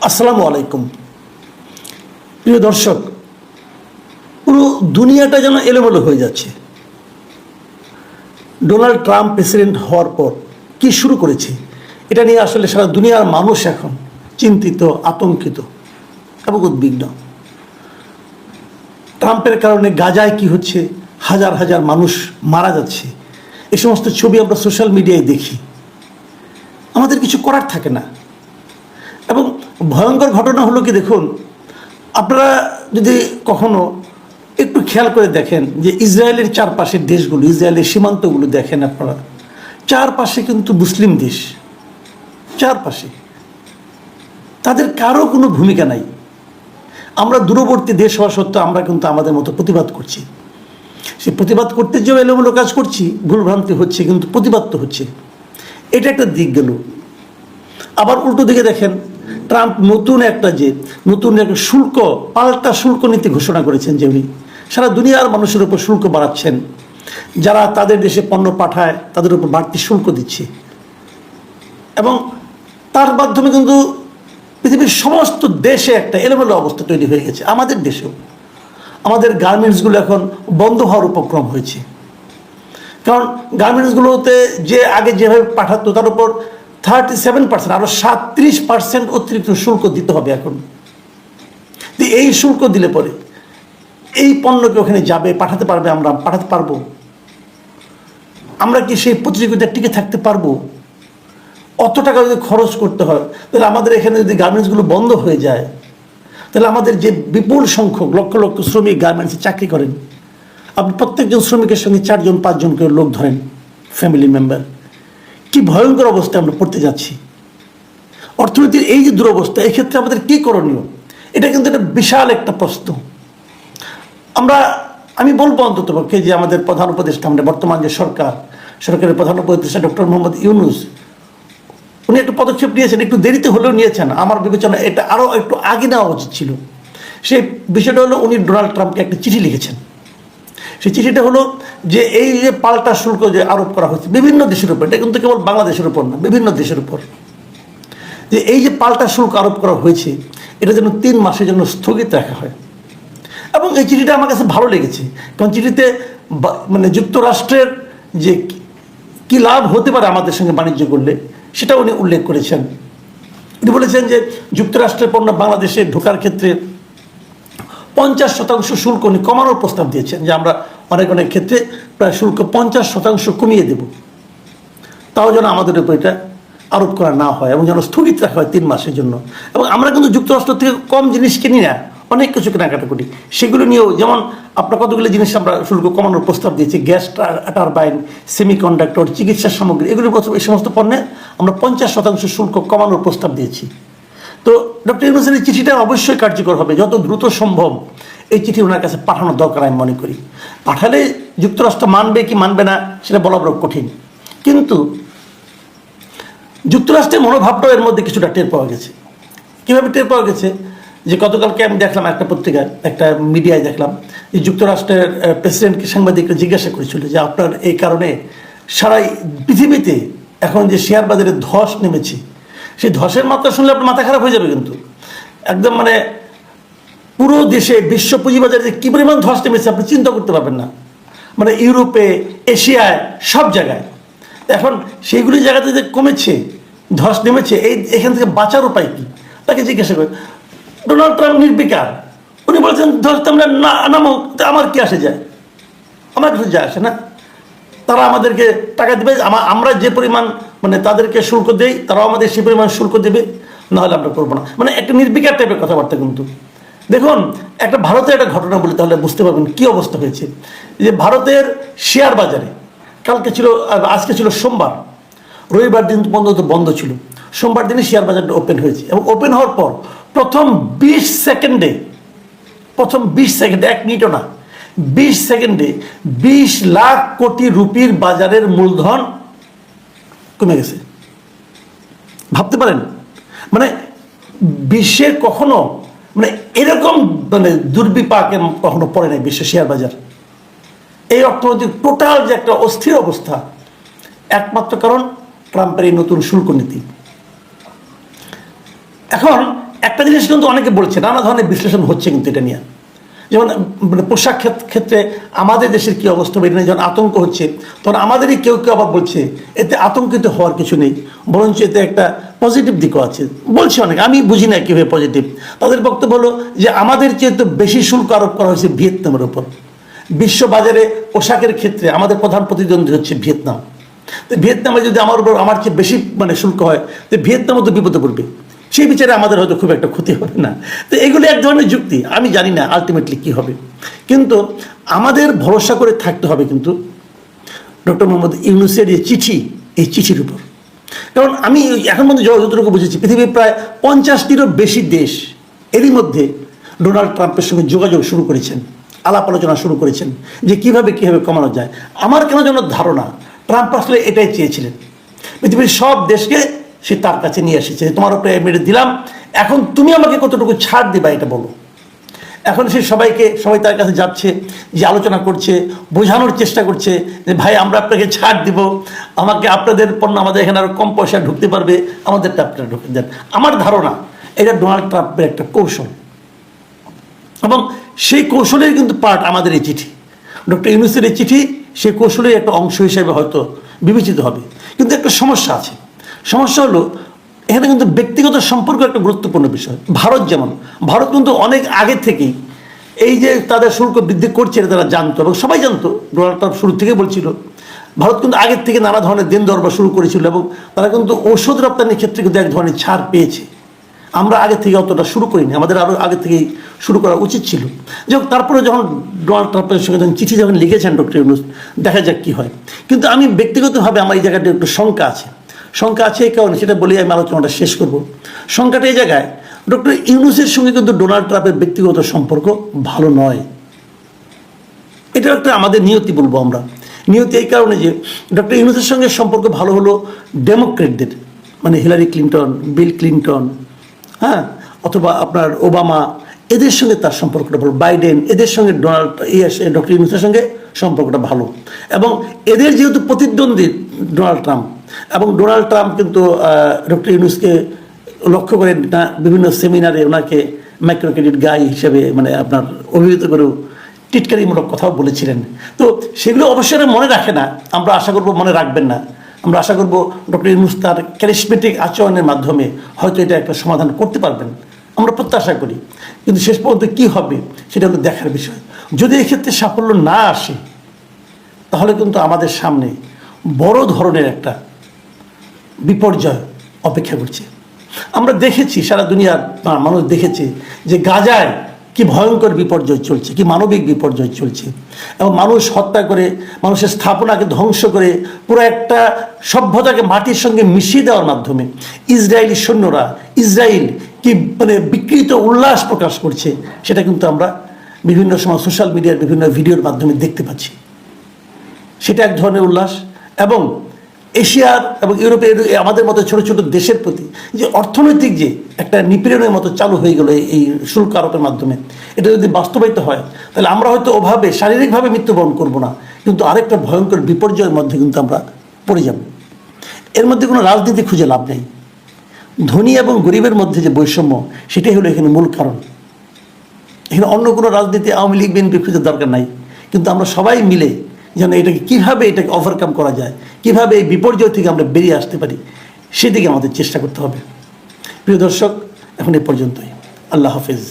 আসসালামু আলাইকুম। প্রিয় দর্শক, পুরো দুনিয়াটা যেন এলোমেলো হয়ে যাচ্ছে। ডোনাল্ড ট্রাম্প প্রেসিডেন্ট হওয়ার পর কি শুরু করেছে, এটা নিয়ে আসলে সারা দুনিয়ার মানুষ এখন চিন্তিত, আতঙ্কিত এবং উদ্বিগ্ন। ট্রাম্পের কারণে গাজায় কি হচ্ছে, হাজার হাজার মানুষ মারা যাচ্ছে, এই সমস্ত ছবি আমরা সোশ্যাল মিডিয়ায় দেখি। আমাদের কিছু করার থাকে না। এবং ভয়ঙ্কর ঘটনা হলো কি, দেখুন, আপনারা যদি কখনো একটু খেয়াল করে দেখেন যে ইসরায়েলের চারপাশের দেশগুলো, ইসরায়েলের সীমান্তগুলো দেখেন আপনারা, চারপাশে কিন্তু মুসলিম দেশ, চারপাশে তাদের কারো কোনো ভূমিকা নাই। আমরা দূরবর্তী দেশ হওয়া সত্ত্বেও আমরা কিন্তু আমাদের মতো প্রতিবাদ করছি। সে প্রতিবাদ করতে যেও এলোমেলো কাজ করছি, ভুলভ্রান্তি হচ্ছে, কিন্তু প্রতিবাদ তো হচ্ছে। এটা একটা দিক গেল। আবার উল্টো দিকে দেখেন, ট্রাম্প নতুন একটা শুল্ক, পাল্টা শুল্ক নীতি ঘোষণা করেছেন, যে উনি সারা দুনিয়ার মানুষের উপর শুল্ক বাড়াচ্ছেন। যারা তাদের দেশে পণ্য পাঠায় তাদের উপর বাড়তি শুল্ক দিচ্ছে, এবং তার মাধ্যমে কিন্তু পৃথিবীর সমস্ত দেশে একটা এলোমেলো অবস্থা তৈরি হয়ে গেছে। আমাদের দেশেও আমাদের গার্মেন্টসগুলো এখন বন্ধ হওয়ার উপক্রম হয়েছে। কারণ গার্মেন্টসগুলোতে যে আগে যেভাবে পাঠাতো তার উপর 37%, আরো 37% অতিরিক্ত শুল্ক দিতে হবে এখন। এই শুল্ক দিলে পরে এই পণ্যকে ওখানে যাবে, পাঠাতে পারবে, আমরা পাঠাতে পারবো? আমরা কি সেই প্রতিযোগিতায় টিকে থাকতে পারবো? অত টাকা যদি খরচ করতে হয়, তাহলে আমাদের এখানে যদি গার্মেন্টসগুলো বন্ধ হয়ে যায়, তাহলে আমাদের যে বিপুল সংখ্যক লক্ষ লক্ষ শ্রমিক গার্মেন্টসে চাকরি করেন, আপনি প্রত্যেকজন শ্রমিকের সঙ্গে 4-5 করে লোক ধরেন, ফ্যামিলি মেম্বার, কি ভয়ঙ্কর অবস্থায় আমরা পড়তে যাচ্ছি। অর্থনীতির এই যে দুরবস্থা, এক্ষেত্রে আমাদের কি করণীয়, এটা কিন্তু একটা বিশাল একটা প্রশ্ন। আমি বলবো অন্ততপক্ষে যে আমাদের প্রধান উপদেষ্টা, আমাদের বর্তমান যে সরকারের প্রধান উপদেষ্টা ডক্টর মোহাম্মদ ইউনূস, উনি একটা পদক্ষেপ নিয়েছেন, একটু দেরিতে হলেও নিয়েছেন। আমার বিবেচনা এটা আরও একটু আগে নেওয়া উচিত ছিল। সেই বিষয়টা হলো, উনি ডোনাল্ড ট্রাম্পকে একটা চিঠি লিখেছেন। সেই চিঠিটা হলো যে এই যে পাল্টা শুল্ক যে আরোপ করা হয়েছে বিভিন্ন দেশের উপর, এটা কিন্তু কেবল বাংলাদেশের উপর না, বিভিন্ন দেশের উপর, যে এই যে পাল্টা শুল্ক আরোপ করা হয়েছে, এটা যেন 3 মাসের জন্য স্থগিত রাখা হয়। এবং এই চিঠিটা আমার কাছে ভালো লেগেছে, কারণ চিঠিতে মানে যুক্তরাষ্ট্রের যে কি লাভ হতে পারে আমাদের সঙ্গে বাণিজ্য করলে, সেটা উনি উল্লেখ করেছেন। উনি বলেছেন যে যুক্তরাষ্ট্রের পণ্য বাংলাদেশে ঢোকার ক্ষেত্রে 50% শুল্ক উনি কমানোর প্রস্তাব দিয়েছেন, যে আমরা অনেক অনেক ক্ষেত্রে প্রায় শুল্ক 50% কমিয়ে দেব, তাও যেন আমাদের উপর এটা আরোপ করা না হয়, এবং যেন স্থগিত রাখা হয় 3 মাসের জন্য। এবং আমরা কিন্তু যুক্তরাষ্ট্র থেকে কম জিনিস কিনি না, অনেক কিছু কেনাকাটা করি। সেগুলো নিয়েও যেমন আপনার কতগুলো জিনিস আমরা শুল্ক কমানোর প্রস্তাব দিয়েছি, গ্যাস টারবাইন, সেমিকন্ডাক্টর, চিকিৎসা সামগ্রী, এগুলোর এই সমস্ত পণ্যে আমরা 50% শুল্ক কমানোর প্রস্তাব দিয়েছি। তো ডক্টর ইউনূসের এই চিঠিটা অবশ্যই কার্যকর হবে, যত দ্রুত সম্ভব এই চিঠি ওনার কাছে পাঠানো দরকার আমি মনে করি। পাঠালে যুক্তরাষ্ট্র মানবে কি মানবে না সেটা বলা বড় কঠিন, কিন্তু যুক্তরাষ্ট্রের মনোভাবটাও এর মধ্যে কিছুটা টের পাওয়া গেছে। কীভাবে টের পাওয়া গেছে, যে গতকালকে আমি দেখলাম একটা পত্রিকায়, একটা মিডিয়ায় দেখলাম যে যুক্তরাষ্ট্রের প্রেসিডেন্টকে সাংবাদিকরা জিজ্ঞাসা করেছিল যে আপনার এই কারণে সারা পৃথিবীতে এখন যে শেয়ার বাজারে ধস নেমেছে, সেই ধসের মাত্রা শুনলে আপনার মাথা খারাপ হয়ে যাবে। কিন্তু একদম মানে পুরো দেশে বিশ্ব পুঁজিবাজারে যে কী পরিমাণ ধস নেমেছে আপনি চিন্তা করতে পারবেন না। মানে ইউরোপে, এশিয়ায়, সব জায়গায়। এখন সেইগুলি জায়গাতে যে কমেছে, ধস নেমেছে, এখান থেকে বাঁচার উপায় কী, তাকে জিজ্ঞাসা করে। ডোনাল্ড ট্রাম্প নির্বিকার, উনি বলছেন ধস আমরা নামুক, আমার কি আসে যায়, আমার কিছু যায় আসে না। তারা আমাদেরকে টাকা দেবে, আমরা যে পরিমাণ মানে তাদেরকে শুল্ক দেই, তারাও আমাদের সেই পরিমাণ শুল্ক দেবে, নাহলে আমরা করবো না। মানে একটা নির্বিকার টাইপের কথাবার্তা। কিন্তু দেখুন, একটা ভারতের একটা ঘটনা বলি, তাহলে বুঝতে পারবেন কী অবস্থা হয়েছে। যে ভারতের শেয়ার বাজারে আজকে ছিল সোমবার, রবিবার দিন পর্যন্ত বন্ধ ছিল, সোমবার দিনে শেয়ার বাজারটা ওপেন হয়েছে। এবং ওপেন হওয়ার পর প্রথম 20 সেকেন্ডে, 1 মিনিটও না, 20 সেকেন্ডে 20 লাখ কোটি রুপির বাজারের মূলধন কমে গেছে। ভাবতে পারেন, মানে বিশ্বের কখনো মানে এরকম মানে দুর্বিপাকে কখনো পড়ে নাই বিশ্ব শেয়ার বাজার। এই অর্থনৈতিক টোটাল যে একটা অস্থির অবস্থা, একমাত্র কারণ ট্রাম্পের এই নতুন শুল্ক নীতি। এখন একটা জিনিস কিন্তু অনেকে বলছে, নানা ধরনের বিশ্লেষণ হচ্ছে কিন্তু এটা নিয়ে, যেমন মানে পোশাক ক্ষেত্রে আমাদের দেশের কি অবস্থা, এটা নিয়ে যখন আতঙ্ক হচ্ছে তখন আমাদেরই কেউ কেউ আবার বলছে এতে আতঙ্কিত হওয়ার কিছু নেই, বরঞ্চ এতে একটা পজিটিভ দিকও আছে। বলছে অনেকে, আমি বুঝি না কীভাবে পজিটিভ। তাদের বক্তব্য হলো যে আমাদের চেয়ে তো বেশি শুল্ক আরোপ করা হয়েছে ভিয়েতনামের ওপর। বিশ্ববাজারে পোশাকের ক্ষেত্রে আমাদের প্রধান প্রতিদ্বন্দ্বী হচ্ছে ভিয়েতনাম। তো ভিয়েতনামে যদি আমার উপর আমার চেয়ে বেশি মানে শুল্ক হয়, তো ভিয়েতনামও তো বিপদে পড়বে, সেই বিচারে আমাদের হয়তো খুব একটা ক্ষতি হবে না। তো এগুলো এক ধরনের যুক্তি, আমি জানি না আলটিমেটলি কী হবে, কিন্তু আমাদের ভরসা করে থাকতে হবে কিন্তু ডক্টর মোহাম্মদ ইউনূসের যে চিঠি, এই চিঠির উপর। কারণ আমি এখন পর্যন্ত যতটুকু বুঝেছি, পৃথিবীর প্রায় 50টিরও বেশি দেশ এরই মধ্যে ডোনাল্ড ট্রাম্পের সঙ্গে যোগাযোগ শুরু করেছেন, আলাপ আলোচনা শুরু করেছেন যে কীভাবে কমানো যায়। আমার কেন যেন ধারণা ট্রাম্প আসলে এটাই চেয়েছিলেন, পৃথিবীর সব দেশকে সে তার কাছে নিয়ে এসেছে, তোমার উপরে মেরে দিলাম, এখন তুমি আমাকে কতটুকু ছাড় দিবা এটা বলো। এখন সে সবাই তার কাছে যাচ্ছে, যে আলোচনা করছে, বোঝানোর চেষ্টা করছে যে ভাই আমরা আপনাকে ছাড় দিব, আমাকে আপনাদের পণ্য আমাদের এখানে আরও কম পয়সা ঢুকতে পারবে, আমাদেরটা আপনারা ঢুকে দেন। আমার ধারণা এটা ডোনাল্ড ট্রাম্পের একটা কৌশল, এবং সেই কৌশলের কিন্তু পার্ট আমাদের এই চিঠি, ডক্টর ইউনূসের এই চিঠি সেই কৌশলের একটা অংশ হিসেবে হয়তো বিবেচিত হবে। কিন্তু একটা সমস্যা আছে, সমস্যা হলো এখানে কিন্তু ব্যক্তিগত সম্পর্ক একটা গুরুত্বপূর্ণ বিষয়। ভারত কিন্তু অনেক আগে থেকেই এই যে তাদের শুল্ক বৃদ্ধি করছে এটা তারা জানতো, এবং সবাই জানতো, ডোনাল্ড ট্রাম্প শুরু থেকে বলছিল। ভারত কিন্তু আগের থেকে নানা ধরনের দেন দরবার শুরু করেছিল, এবং তারা কিন্তু ঔষধ রপ্তানির ক্ষেত্রে কিন্তু এক ধরনের ছাড় পেয়েছে। আমরা আগে থেকে অতটা শুরু করিনি, আমাদের আরও আগে থেকেই শুরু করা উচিত ছিল। যাই হোক, তারপরে যখন ডোনাল্ড ট্রাম্পের সঙ্গে যখন চিঠি যখন লিখেছেন ডক্টর ইউনূস, দেখা যাক কী হয়। কিন্তু আমি ব্যক্তিগতভাবে আমার এই জায়গাটা একটু শঙ্কা আছে এই কারণে, সেটা বলেই আমি আলোচনাটা শেষ করব। সংখ্যাটা এই জায়গায়, ডক্টর ইউনূসের সঙ্গে কিন্তু ডোনাল্ড ট্রাম্পের ব্যক্তিগত সম্পর্ক ভালো নয়। এটা একটা আমাদের নিয়তি বলবো আমরা, নিয়তি এই কারণে যে ডক্টর ইউনূসের সঙ্গে সম্পর্ক ভালো হলো ডেমোক্রেটদের, মানে হিলারি ক্লিন্টন, বিল ক্লিন্টন, হ্যাঁ, অথবা আপনার ওবামা, এদের সঙ্গে তার সম্পর্কটা ভালো, বাইডেন, এদের সঙ্গে ডক্টর ইউনূসের সঙ্গে সম্পর্কটা ভালো। এবং এদের যেহেতু প্রতিদ্বন্দ্বী ডোনাল্ড ট্রাম্প, এবং ডোনাল্ড ট্রাম্প কিন্তু ডক্টর ইউনূসকে লক্ষ্য করে না বিভিন্ন সেমিনারে ওনাকে মাইক্রো ক্রেডিট গাই হিসেবে মানে আপনার অভিহিত করেও টিটকারিমূলক কথাও বলেছিলেন। তো সেগুলো অবশ্যই মনে রাখে না, আমরা আশা করব মনে রাখবেন না। আমরা আশা করব ডক্টর ইউনূস তার ক্যারিসমেটিক আচরণের মাধ্যমে হয়তো এটা একটা সমাধান করতে পারবেন, আমরা প্রত্যাশা করি। কিন্তু শেষ পর্যন্ত কী হবে সেটা হলো দেখার বিষয়। যদি এক্ষেত্রে সাফল্য না আসে, তাহলে কিন্তু আমাদের সামনে বড় ধরনের একটা বিপর্যয় অপেক্ষা করছে। আমরা দেখেছি, সারা দুনিয়ার মানুষ দেখেছে যে গাজায় কি ভয়ঙ্কর বিপর্যয় চলছে, কি মানবিক বিপর্যয় চলছে, এবং মানুষ হত্যা করে, মানুষের স্থাপনাকে ধ্বংস করে, পুরো একটা সভ্যতাকে মাটির সঙ্গে মিশিয়ে দেওয়ার মাধ্যমে ইসরায়েলি সৈন্যরা ইসরায়েল কি মানে বিকৃত উল্লাস প্রকাশ করছে, সেটা কিন্তু আমরা বিভিন্ন সময় সোশ্যাল মিডিয়ার বিভিন্ন ভিডিওর মাধ্যমে দেখতে পাচ্ছি। সেটা এক ধরনের উল্লাস, এবং এশিয়ার এবং ইউরোপের আমাদের মতো ছোট ছোট দেশের প্রতি যে অর্থনৈতিক যে একটা নিপীড়নের মতো চালু হয়ে গেল এই শুল্ক আরোপের মাধ্যমে, এটা যদি বাস্তবায়িত হয় তাহলে আমরা হয়তো ওভাবে শারীরিকভাবে মৃত্যুবরণ করব না, কিন্তু আরেকটা ভয়ঙ্কর বিপর্যয়ের মধ্যে কিন্তু আমরা পড়ে যাব। এর মধ্যে কোনো রাজনীতি খুঁজে লাভ নেই। ধনী এবং গরিবের মধ্যে যে বৈষম্য, সেটাই হলো এখানে মূল কারণ। এখানে অন্য কোনো রাজনীতি আওয়ামী লীগ বিএনপি খুঁজে দরকার নাই, কিন্তু আমরা সবাই মিলে যেন এটাকে কীভাবে এটাকে ওভারকাম করা যায়, কীভাবে এই বিপর্যয় থেকে আমরা বেরিয়ে আসতে পারি, সেদিকে আমাদের চেষ্টা করতে হবে। প্রিয় দর্শক, এখন এ পর্যন্তই। আল্লাহ হাফেজ।